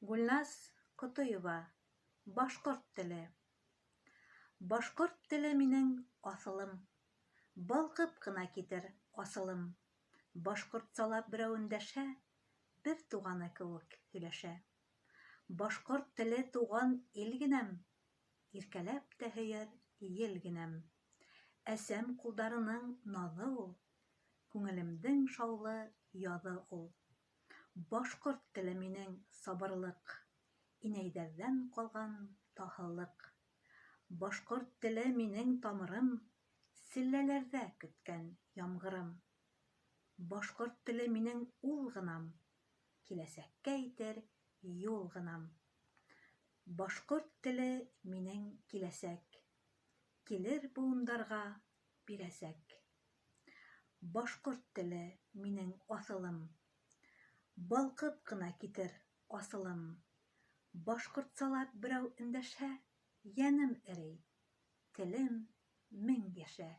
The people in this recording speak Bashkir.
Гүлназ Ҡотоева. Башҡорт теле. Башҡорт теле минең аҫылым. Балҡып ҡына китер асылым. Башҡортсала берәү өндәшһә, бер туғаны кеүек һөйләшә. Башҡорт теле туған ил генәм, иркәләп тә һөйәр ел генәм. Әсәм ҡулдарының наҙы ул, күңелемдең шаулы яҙы ул. Башҡорт теле минең сабырлыҡ, инәйҙәрҙән ҡалған таһыллыҡ. Башҡорт теле минең тамырым, селләләрҙә көткән ямғырым. Башҡорт теле минең ул ғынам, киләсәккә итер юл ғынам. Башҡорт теле минең киләсәк, килер быуындарға бирәсәк. Башҡорт теле минең аҫылым. Балҡып ҡына китер асылым. Башҡортсала берәү өндәшһә, йәнем эрей, телем мең йәшә.